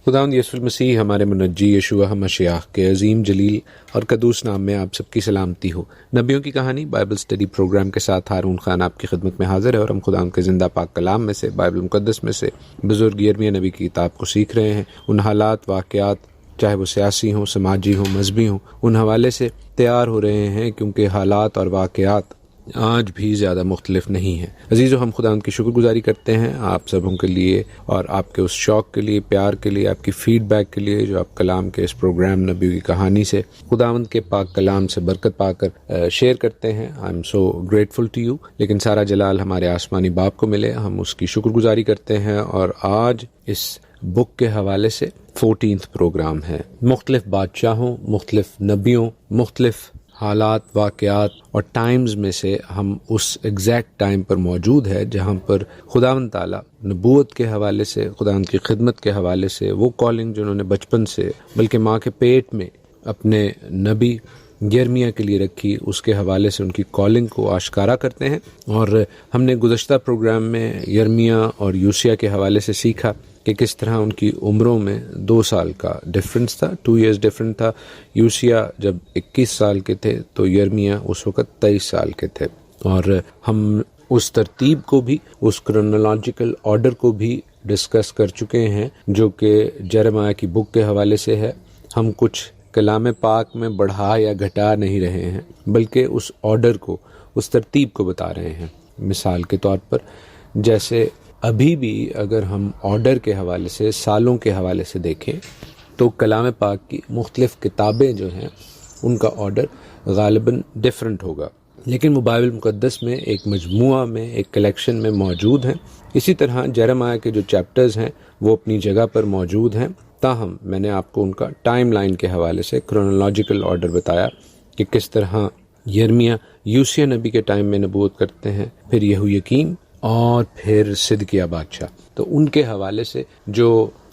خداوند یسوع المسیح ہمارے منجی یشوع مشیخ کے عظیم جلیل اور قدوس نام میں آپ سب کی سلامتی ہو۔ نبیوں کی کہانی بائبل اسٹڈی پروگرام کے ساتھ ہارون خان آپ کی خدمت میں حاضر ہے، اور ہم خداوند کے زندہ پاک کلام میں سے، بائبل مقدس میں سے بزرگ یرمیہ نبی کی کتاب کو سیکھ رہے ہیں۔ ان حالات، واقعات، چاہے وہ سیاسی ہوں، سماجی ہوں، مذہبی ہوں، ان حوالے سے تیار ہو رہے ہیں، کیونکہ حالات اور واقعات آج بھی زیادہ مختلف نہیں ہیں۔ عزیزو، ہم خداوند کی شکر گزاری کرتے ہیں آپ سبوں کے لیے، اور آپ کے اس شوق کے لیے، پیار کے لیے، آپ کی فیڈ بیک کے لیے، جو آپ کلام کے اس پروگرام نبیوں کی کہانی سے، خداوند کے پاک کلام سے برکت پا کر شیئر کرتے ہیں۔ I'm so grateful to you. لیکن سارا جلال ہمارے آسمانی باپ کو ملے، ہم اس کی شکر گزاری کرتے ہیں۔ اور آج اس بک کے حوالے سے 14th پروگرام ہے۔ مختلف بادشاہوں، مختلف نبیوں، مختلف حالات، واقعات اور ٹائمز میں سے ہم اس ایگزیکٹ ٹائم پر موجود ہے جہاں پر خداوند تعالیٰ نبوت کے حوالے سے، خداوند کی خدمت کے حوالے سے، وہ کالنگ جو انہوں نے بچپن سے بلکہ ماں کے پیٹ میں اپنے نبی یرمیہ کے لیے رکھی، اس کے حوالے سے ان کی کالنگ کو آشکارا کرتے ہیں۔ اور ہم نے گزشتہ پروگرام میں یرمیہ اور یوسیہ کے حوالے سے سیکھا کہ کس طرح ان کی عمروں میں 2 سال کا ڈفرنس تھا، 2 years ڈفرنٹ تھا۔ یوسیہ جب 21 سال کے تھے تو یرمیہ اس وقت 23 سال کے تھے، اور ہم اس ترتیب کو بھی، اس کرونالوجیکل آرڈر کو بھی ڈسکس کر چکے ہیں جو کہ جرمیہ کی بک کے حوالے سے ہے۔ ہم کچھ کلام پاک میں بڑھا یا گھٹا نہیں رہے ہیں، بلکہ اس آرڈر کو، اس ترتیب کو بتا رہے ہیں۔ مثال کے طور پر جیسے ابھی بھی اگر ہم آرڈر کے حوالے سے، سالوں کے حوالے سے دیکھیں تو کلام پاک کی مختلف کتابیں جو ہیں ان کا آرڈر غالباً ڈیفرنٹ ہوگا، لیکن وہ بائبل مقدس میں ایک مجموعہ میں، ایک کلیکشن میں موجود ہیں۔ اسی طرح جرمیہ کے جو چیپٹرز ہیں وہ اپنی جگہ پر موجود ہیں، تاہم میں نے آپ کو ان کا ٹائم لائن کے حوالے سے کرونالوجیکل آرڈر بتایا کہ کس طرح یرمیہ یوسیہ نبی کے ٹائم میں نبوت کرتے ہیں، پھر یہویکیم اور پھر صدقیہ بادشاہ۔ تو ان کے حوالے سے جو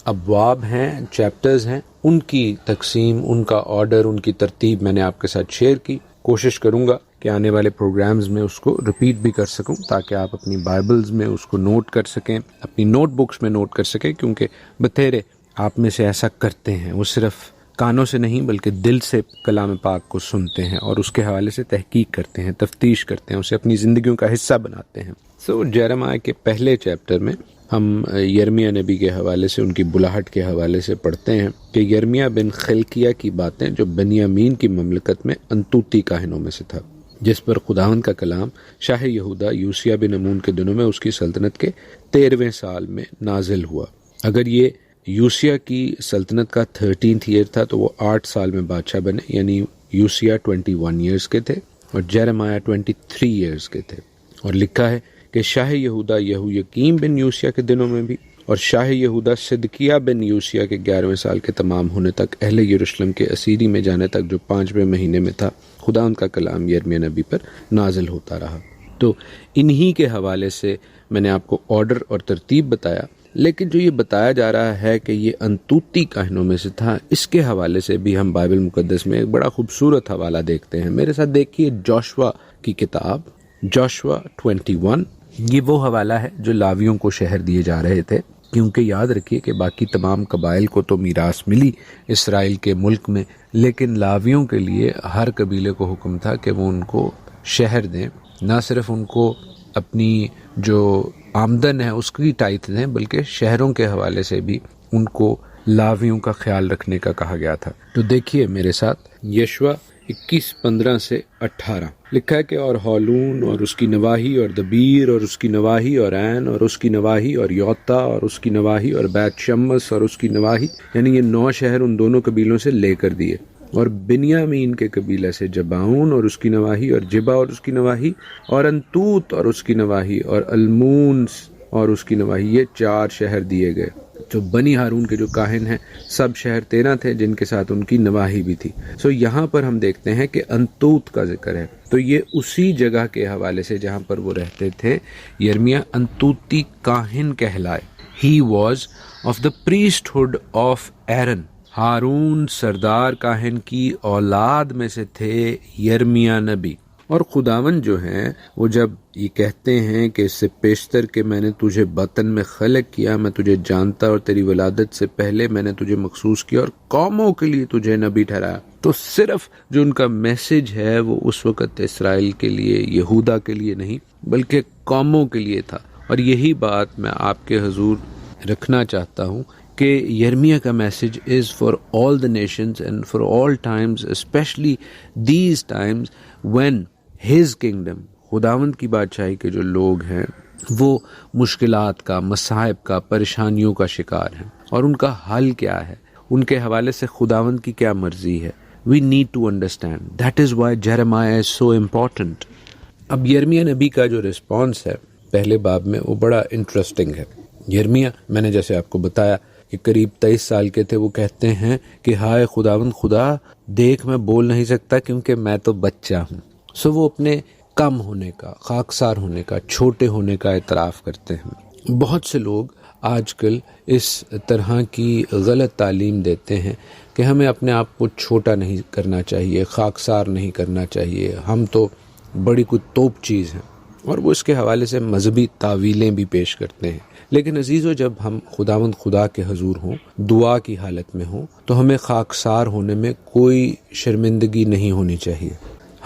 ابواب ہیں، چیپٹرز ہیں، ان کی تقسیم، ان کا آرڈر، ان کی ترتیب میں نے آپ کے ساتھ شیئر کی۔ کوشش کروں گا کہ آنے والے پروگرامز میں اس کو ریپیٹ بھی کر سکوں، تاکہ آپ اپنی بائبلز میں اس کو نوٹ کر سکیں، اپنی نوٹ بکس میں نوٹ کر سکیں، کیونکہ بتھیرے آپ میں سے ایسا کرتے ہیں، وہ صرف کانوں سے نہیں بلکہ دل سے کلام پاک کو سنتے ہیں اور اس کے حوالے سے تحقیق کرتے ہیں، تفتیش کرتے ہیں، اسے اپنی زندگیوں کا حصہ بناتے ہیں۔ جرمیہ کے پہلے چیپٹر میں ہم یرمیہ نبی کے حوالے سے، ان کی بلاہٹ کے حوالے سے پڑھتے ہیں کہ یرمیہ بن خلقیہ کی باتیں، جو بنیامین کی مملکت میں انتوتی کاہنوں میں سے تھا، جس پر خداوند کا کلام شاہ یہودا یوسیہ بن امون کے دنوں میں اس کی سلطنت کے 13ویں سال میں نازل ہوا۔ اگر یہ یوسیہ کی سلطنت کا 13th ایئر تھا تو وہ 8 سال میں بادشاہ بنے، یعنی یوسیہ 21 ایئرز کے تھے اور جرمیہ 23 ایئرز کے تھے۔ اور لکھا ہے کہ شاہ یہودا یہویکیم بن یوسیہ کے دنوں میں بھی، اور شاہ یہودا صدقیہ بن یوسیہ کے 11ویں سال کے تمام ہونے تک، اہل یروشلم کے اسیری میں جانے تک، جو 5ویں مہینے میں تھا، خدا ان کا کلام یرمیہ نبی پر نازل ہوتا رہا۔ تو انہی کے حوالے سے میں نے آپ کو آرڈر اور ترتیب بتایا، لیکن جو یہ بتایا جا رہا ہے کہ یہ انتوتی کاہنوں میں سے تھا، اس کے حوالے سے بھی ہم بائبل مقدس میں ایک بڑا خوبصورت حوالہ دیکھتے ہیں۔ میرے ساتھ دیکھیے جوشوا کی کتاب، جوشوا 21۔ یہ وہ حوالہ ہے جو لاویوں کو شہر دیے جا رہے تھے، کیونکہ یاد رکھیے کہ باقی تمام قبائل کو تو میراث ملی اسرائیل کے ملک میں، لیکن لاویوں کے لیے ہر قبیلے کو حکم تھا کہ وہ ان کو شہر دیں، نہ صرف ان کو اپنی جو آمدن ہے اس کی ٹائتھ دیں، بلکہ شہروں کے حوالے سے بھی ان کو لاویوں کا خیال رکھنے کا کہا گیا تھا۔ تو دیکھیے میرے ساتھ یشوع 21:15 سے 18 لکھا ہے کہ اور ہولون اور اس کی نواحی، اور دبیر اور اس کی نواحی، اور عین اور اس کی نواحی، اور یوتا اور اس کی نواحی، اور بیت شمس اور اس کی نواحی، یعنی یہ 9 شہر ان دونوں قبیلوں سے لے کر دیے۔ اور بنیامین کے قبیلہ سے جباؤن اور اس کی نواحی، اور جبا اور اس کی نواحی، اور انتوت اور اس کی نواحی، اور المون اور اس کی نواحی، یہ 4 شہر دیے گئے۔ جو بنی ہارون کے جو کاہن ہیں، سب شہر 13 تھے جن کے ساتھ ان کی نواحی بھی تھی۔ یہاں پر ہم دیکھتے ہیں کہ انتوت کا ذکر ہے، تو یہ اسی جگہ کے حوالے سے جہاں پر وہ رہتے تھے، یرمیہ انتوتی کاہن کہلائے۔ He was of the priesthood of Aaron۔ Haroon سردار کاہن کی اولاد میں سے تھے یرمیہ نبی۔ اور خداوند جو ہیں وہ جب یہ کہتے ہیں کہ اس سے پیشتر کہ میں نے تجھے بطن میں خلق کیا، میں تجھے جانتا اور تیری ولادت سے پہلے میں نے تجھے مخصوص کیا اور قوموں کے لیے تجھے نبی ٹھہرایا، تو صرف جو ان کا میسج ہے وہ اس وقت اسرائیل کے لیے، یہودا کے لیے نہیں بلکہ قوموں کے لیے تھا۔ اور یہی بات میں آپ کے حضور رکھنا چاہتا ہوں کہ یرمیہ کا message is for all the nations and for all times, especially these times when his kingdom, خداوند کی بادشاہی کے جو لوگ ہیں وہ مشکلات کا، مصائب کا، پریشانیوں کا شکار ہیں، اور ان کا حل کیا ہے، ان کے حوالے سے خداوند کی کیا مرضی ہے۔ We need to understand, that is why Jeremiah is so important. اب یرمیہ نبی کا جو رسپانس ہے پہلے باب میں وہ بڑا انٹرسٹنگ ہے۔ یرمیہ، میں نے جیسے آپ کو بتایا کہ قریب 23 سال کے تھے، وہ کہتے ہیں کہ ہائے خداوند خدا، دیکھ میں بول نہیں سکتا کیونکہ میں تو بچہ ہوں۔ سو وہ اپنے کم ہونے کا، خاکسار ہونے کا، چھوٹے ہونے کا اعتراف کرتے ہیں۔ بہت سے لوگ آج کل اس طرح کی غلط تعلیم دیتے ہیں کہ ہمیں اپنے آپ کو چھوٹا نہیں کرنا چاہیے، خاکسار نہیں کرنا چاہیے، ہم تو بڑی کوئی توپ چیز ہیں، اور وہ اس کے حوالے سے مذہبی تعویلیں بھی پیش کرتے ہیں۔ لیکن عزیزو، جب ہم خداوند خدا کے حضور ہوں، دعا کی حالت میں ہوں، تو ہمیں خاکسار ہونے میں کوئی شرمندگی نہیں ہونی چاہیے۔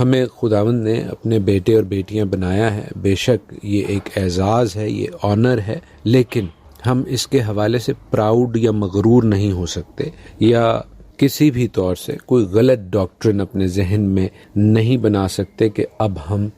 ہمیں خداوند نے اپنے بیٹے اور بیٹیاں بنایا ہے، بے شک یہ ایک اعزاز ہے، یہ آنر ہے، لیکن ہم اس کے حوالے سے پراؤڈ یا مغرور نہیں ہو سکتے، یا کسی بھی طور سے کوئی غلط ڈاکٹرن اپنے ذہن میں نہیں بنا سکتے کہ اب ہم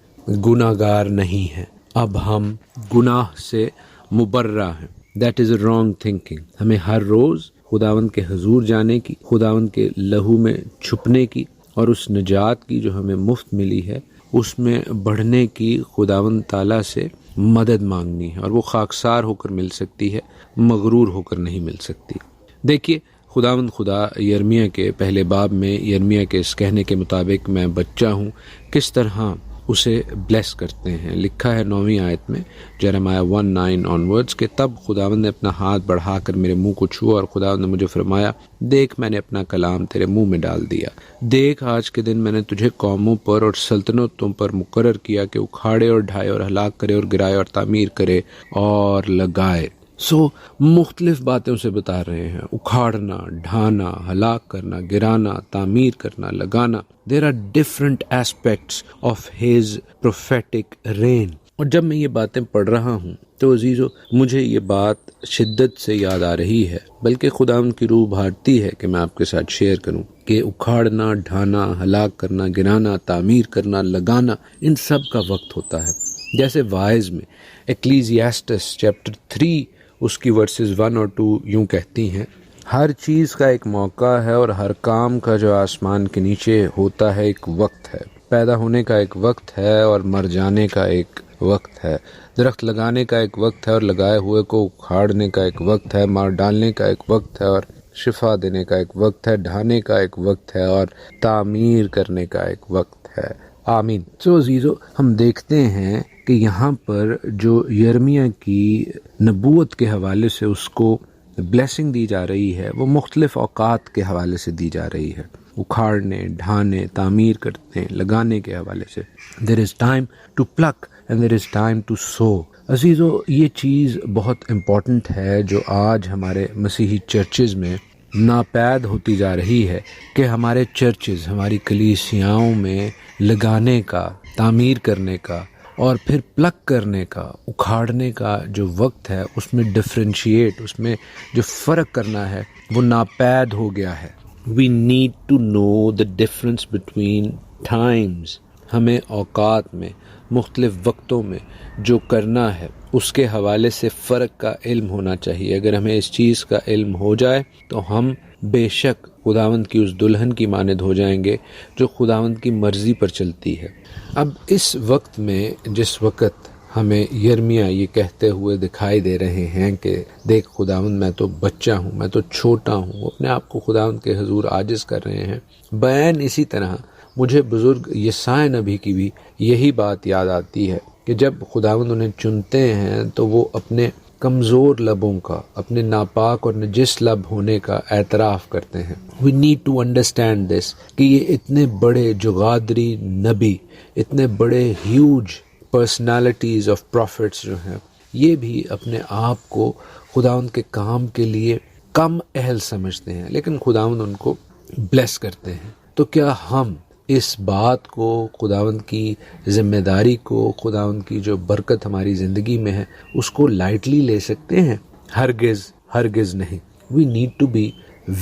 گناہ گار نہیں ہیں، اب ہم گناہ سے مبرہ ہیں۔ That is a wrong thinking. ہمیں ہر روز خداوند کے حضور جانے کی، خداوند کے لہو میں چھپنے کی، اور اس نجات کی جو ہمیں مفت ملی ہے اس میں بڑھنے کی خداوند تعالیٰ سے مدد مانگنی ہے، اور وہ خاکسار ہو کر مل سکتی ہے، مغرور ہو کر نہیں مل سکتی۔ دیکھیے، خداوند خدا یرمیہ کے پہلے باب میں یرمیہ کے اس کہنے کے مطابق میں بچہ ہوں کس طرح اسے بلیس کرتے ہیں۔ لکھا ہے 9ویں آیت میں، جیرمیہ 1:9 آنورڈز، کہ تب خداوند نے اپنا ہاتھ بڑھا کر میرے منہ کو چھوا، اور خداوند نے مجھے فرمایا، دیکھ میں نے اپنا کلام تیرے منہ میں ڈال دیا، دیکھ آج کے دن میں نے تجھے قوموں پر اور سلطنتوں پر مقرر کیا کہ اکھاڑے اور ڈھائے اور ہلاک کرے اور گرائے اور تعمیر کرے اور لگائے۔ سو مختلف باتیں اسے بتا رہے ہیں، اکھاڑنا، ڈھانا، ہلاک کرنا، گرانا، تعمیر کرنا، لگانا۔ There are different aspects of his prophetic reign۔ اور جب میں یہ باتیں پڑھ رہا ہوں تو عزیزو، مجھے یہ بات شدت سے یاد آ رہی ہے، بلکہ خداوند کی روح بھارتی ہے کہ میں آپ کے ساتھ شیئر کروں کہ اکھاڑنا، ڈھانا، ہلاک کرنا، گرانا، تعمیر کرنا، لگانا، ان سب کا وقت ہوتا ہے۔ جیسے وائز میں ایکلیزیاسٹس چیپٹر 3 اس کی ورسز 1 اور 2 یوں کہتی ہیں، ہر چیز کا ایک موقع ہے اور ہر کام کا جو آسمان کے نیچے ہوتا ہے ایک وقت ہے۔ پیدا ہونے کا ایک وقت ہے اور مر جانے کا ایک وقت ہے۔ درخت لگانے کا ایک وقت ہے اور لگائے ہوئے کو اکھاڑنے کا ایک وقت ہے۔ مار ڈالنے کا ایک وقت ہے اور شفا دینے کا ایک وقت ہے۔ ڈھانے کا ایک وقت ہے اور تعمیر کرنے کا ایک وقت ہے۔ آمین۔ سو عزیزو، ہم دیکھتے ہیں کہ یہاں پر جو یرمیہ کی نبوت کے حوالے سے اس کو بلیسنگ دی جا رہی ہے، وہ مختلف اوقات کے حوالے سے دی جا رہی ہے، اکھاڑنے، ڈھانے، تعمیر کرنے، لگانے کے حوالے سے۔ There is time to pluck and there is time to sow۔ عزیزو، یہ چیز بہت امپورٹنٹ ہے جو آج ہمارے مسیحی چرچز میں ناپید ہوتی جا رہی ہے، کہ ہمارے چرچز، ہماری کلیسیاؤں میں لگانے کا، تعمیر کرنے کا اور پھر پلک کرنے کا، اکھاڑنے کا جو وقت ہے، اس میں ڈفرینشیٹ، اس میں جو فرق کرنا ہے وہ ناپید ہو گیا ہے۔ We need to know the difference between times۔ ہمیں اوقات میں، مختلف وقتوں میں جو کرنا ہے اس کے حوالے سے فرق کا علم ہونا چاہیے۔ اگر ہمیں اس چیز کا علم ہو جائے تو ہم بے شک خداوند کی اس دلہن کی مانند ہو جائیں گے جو خداوند کی مرضی پر چلتی ہے۔ اب اس وقت میں، جس وقت ہمیں یرمیہ یہ کہتے ہوئے دکھائی دے رہے ہیں کہ دیکھ خداوند، میں تو بچہ ہوں، میں تو چھوٹا ہوں، وہ اپنے آپ کو خداوند کے حضور عاجز کر رہے ہیں، بیان اسی طرح مجھے بزرگ یساع نبی کی بھی یہی بات یاد آتی ہے کہ جب خداوند انہیں چنتے ہیں تو وہ اپنے کمزور لبوں کا، اپنے ناپاک اور نجس لب ہونے کا اعتراف کرتے ہیں. We need to understand this کہ یہ اتنے بڑے جغادری نبی، اتنے بڑے ہیوج پرسنالٹیز آف پروفٹس جو ہیں، یہ بھی اپنے آپ کو خداوند کے کام کے لیے کم اہل سمجھتے ہیں، لیکن خداوند ان کو بلیس کرتے ہیں. تو کیا ہم اس بات کو، خداوند کی ذمہ داری کو، خداوند کی جو برکت ہماری زندگی میں ہے، اس کو لائٹلی لے سکتے ہیں؟ ہرگز نہیں. We need to be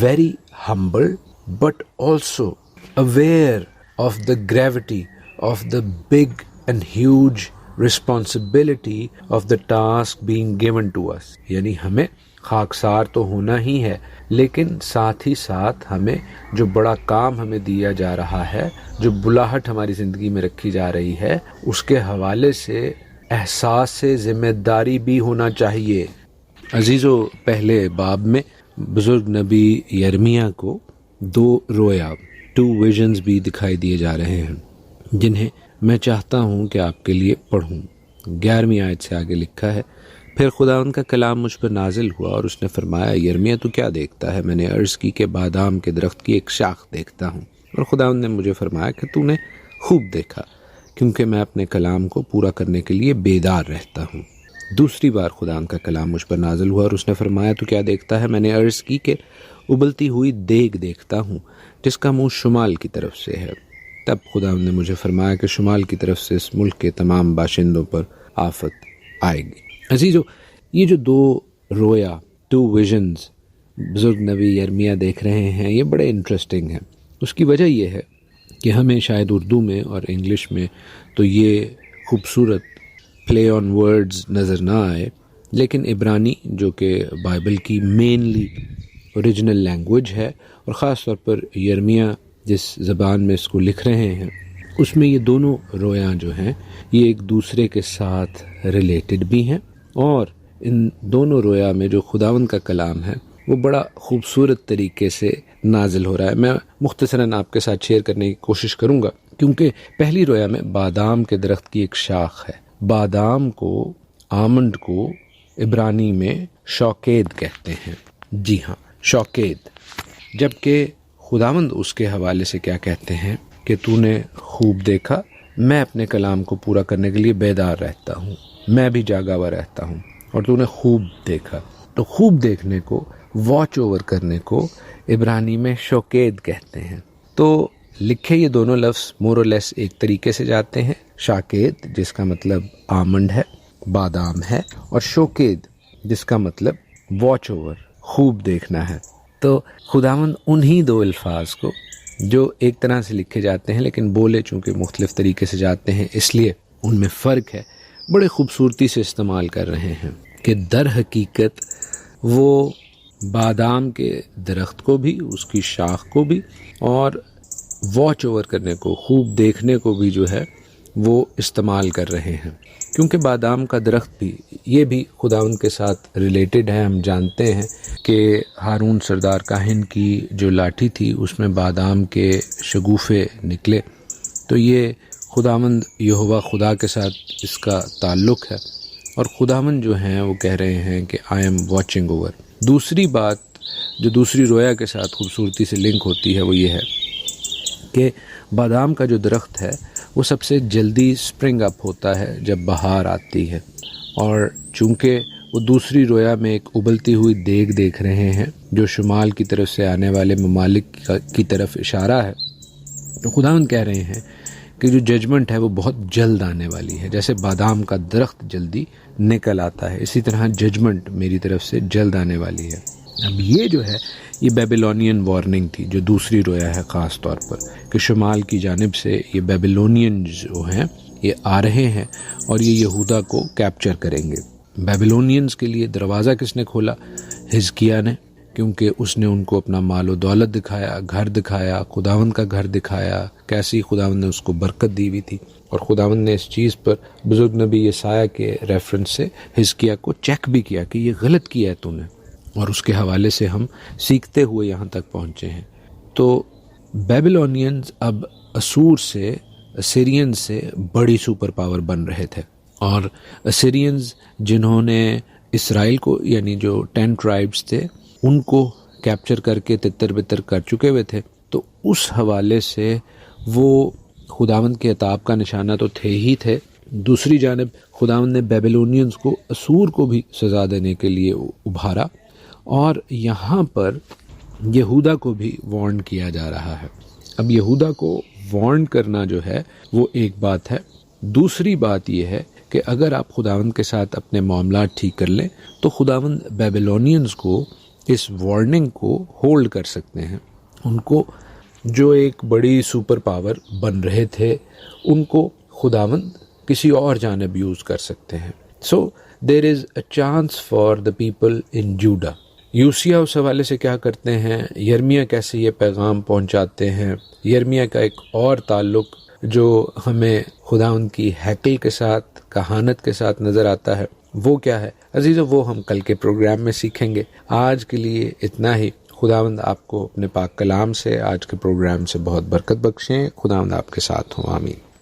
very humble but also aware of the gravity of the big and huge responsibility of the task being given to us. یعنی ہمیں خاکسار تو ہونا ہی ہے، لیکن ساتھ ہی ساتھ ہمیں جو بڑا کام ہمیں دیا جا رہا ہے، جو بلاہٹ ہماری زندگی میں رکھی جا رہی ہے، اس کے حوالے سے احساس سے ذمہ داری بھی ہونا چاہیے. عزیزو، پہلے باب میں بزرگ نبی یرمیہ کو 2 رویا 2 ویژنز بھی دکھائی دیے جا رہے ہیں، جنہیں میں چاہتا ہوں کہ آپ کے لیے پڑھوں. 11ویں آیت سے آگے لکھا ہے، پھر خداوند کا کلام مجھ پر نازل ہوا اور اس نے فرمایا، یرمیہ تو کیا دیکھتا ہے؟ میں نے عرض کی کہ بادام کے درخت کی ایک شاخ دیکھتا ہوں. اور خداوند نے مجھے فرمایا کہ تو نے خوب دیکھا، کیونکہ میں اپنے کلام کو پورا کرنے کے لیے بیدار رہتا ہوں. دوسری بار خداوند کا کلام مجھ پر نازل ہوا اور اس نے فرمایا، تو کیا دیکھتا ہے؟ میں نے عرض کی کہ ابلتی ہوئی دیگ دیکھتا ہوں جس کا منہ شمال کی طرف سے ہے. تب خداوند نے مجھے فرمایا کہ شمال کی طرف سے اس ملک کے تمام باشندوں پر آفت آئے گی. عزیزو، یہ جو 2 رویا 2 ویژنز بزرگ نبی یرمیہ دیکھ رہے ہیں، یہ بڑے انٹرسٹنگ ہیں. اس کی وجہ یہ ہے کہ ہمیں شاید اردو میں اور انگلش میں تو یہ خوبصورت پلے آن ورڈز نظر نہ آئے، لیکن عبرانی جو کہ بائبل کی مینلی اوریجنل لینگویج ہے، اور خاص طور پر یرمیہ جس زبان میں اس کو لکھ رہے ہیں، اس میں یہ دونوں رویاں جو ہیں یہ ایک دوسرے کے ساتھ ریلیٹڈ بھی ہیں. اور ان دونوں رویا میں جو خداوند کا کلام ہے وہ بڑا خوبصورت طریقے سے نازل ہو رہا ہے. میں مختصراً آپ کے ساتھ شیئر کرنے کی کوشش کروں گا، کیونکہ پہلی رویا میں بادام کے درخت کی ایک شاخ ہے. بادام کو، آمنڈ کو عبرانی میں شوکید کہتے ہیں. جی ہاں، شوکید. جبکہ خداوند اس کے حوالے سے کیا کہتے ہیں کہ تو نے خوب دیکھا، میں اپنے کلام کو پورا کرنے کے لیے بیدار رہتا ہوں، میں بھی جاگا ہوا رہتا ہوں، اور تو نے خوب دیکھا. تو خوب دیکھنے کو، واچ اوور کرنے کو عبرانی میں شوکید کہتے ہیں. تو لکھے یہ دونوں لفظ مور اور لیس ایک طریقے سے جاتے ہیں. شاکید جس کا مطلب آمنڈ ہے، بادام ہے، اور شوکید جس کا مطلب واچ اوور، خوب دیکھنا ہے. تو خداوند انہی 2 الفاظ کو جو ایک طرح سے لکھے جاتے ہیں لیکن بولے چونکہ مختلف طریقے سے جاتے ہیں، اس لیے ان میں فرق ہے، بڑے خوبصورتی سے استعمال کر رہے ہیں کہ در حقیقت وہ بادام کے درخت کو بھی، اس کی شاخ کو بھی، اور واچ اوور کرنے کو، خوب دیکھنے کو بھی جو ہے وہ استعمال کر رہے ہیں. کیونکہ بادام کا درخت بھی، یہ بھی خداوند کے ساتھ ریلیٹڈ ہے. ہم جانتے ہیں کہ ہارون سردار کاہن کی جو لاٹھی تھی اس میں بادام کے شگوفے نکلے، تو یہ خداوند یہوہ خدا کے ساتھ اس کا تعلق ہے. اور خداوند جو ہیں وہ کہہ رہے ہیں کہ آئی ایم واچنگ اوور. دوسری بات جو دوسری رویا کے ساتھ خوبصورتی سے لنک ہوتی ہے وہ یہ ہے کہ بادام کا جو درخت ہے وہ سب سے جلدی سپرنگ اپ ہوتا ہے جب بہار آتی ہے. اور چونکہ وہ دوسری رویا میں ایک ابلتی ہوئی دیگ دیکھ رہے ہیں جو شمال کی طرف سے آنے والے ممالک کی طرف اشارہ ہے، تو خداوند کہہ رہے ہیں کہ جو ججمنٹ ہے وہ بہت جلد آنے والی ہے. جیسے بادام کا درخت جلدی نکل آتا ہے، اسی طرح ججمنٹ میری طرف سے جلد آنے والی ہے. اب یہ جو ہے یہ بیبیلونین وارننگ تھی جو دوسری رویا ہے، خاص طور پر کہ شمال کی جانب سے یہ بیبیلونین جو ہیں یہ آ رہے ہیں اور یہ یہودا کو کیپچر کریں گے. بیبیلونینز کے لیے دروازہ کس نے کھولا؟ حزقیہ نے، کیونکہ اس نے ان کو اپنا مال و دولت دکھایا، گھر دکھایا، خداوند کا گھر دکھایا، کیسی خداوند نے اس کو برکت دی ہوئی تھی. اور خداوند نے اس چیز پر بزرگ نبی یسایہ کے ریفرنس سے حزقیہ کو چیک بھی کیا کہ یہ غلط کیا ہے تو نے، اور اس کے حوالے سے ہم سیکھتے ہوئے یہاں تک پہنچے ہیں. تو بیبیلونینز اب اسور سے، اسیرین سے بڑی سپر پاور بن رہے تھے، اور اسیرینز جنہوں نے اسرائیل کو یعنی جو 10 ٹرائبس تھے ان کو کیپچر کر کے تتر بتر کر چکے ہوئے تھے، تو اس حوالے سے وہ خداوند کے عتاب کا نشانہ تو تھے ہی تھے. دوسری جانب خداوند نے بیبلونینز کو، اسور کو بھی سزا دینے کے لیے ابھارا، اور یہاں پر یہودا کو بھی وارن کیا جا رہا ہے. اب یہودا کو وارن کرنا جو ہے وہ ایک بات ہے، دوسری بات یہ ہے کہ اگر آپ خداوند کے ساتھ اپنے معاملات ٹھیک کر لیں تو خداوند بیبلونینز کو اس وارننگ کو ہولڈ کر سکتے ہیں. ان کو جو ایک بڑی سپر پاور بن رہے تھے ان کو خداوند کسی اور جانب یوز کر سکتے ہیں. So there is a chance for the people in Judah. یوسیہ اس حوالے سے کیا کرتے ہیں، یرمیہ کیسے یہ پیغام پہنچاتے ہیں. یرمیہ کا ایک اور تعلق جو ہمیں خداوند کی ہیکل کے ساتھ، کہانت کے ساتھ نظر آتا ہے، وہ کیا ہے عزیزو، وہ ہم کل کے پروگرام میں سیکھیں گے. آج کے لیے اتنا ہی. خداوند آپ کو اپنے پاک کلام سے، آج کے پروگرام سے بہت برکت بخشیں. خداوند آپ کے ساتھ ہوں. آمین.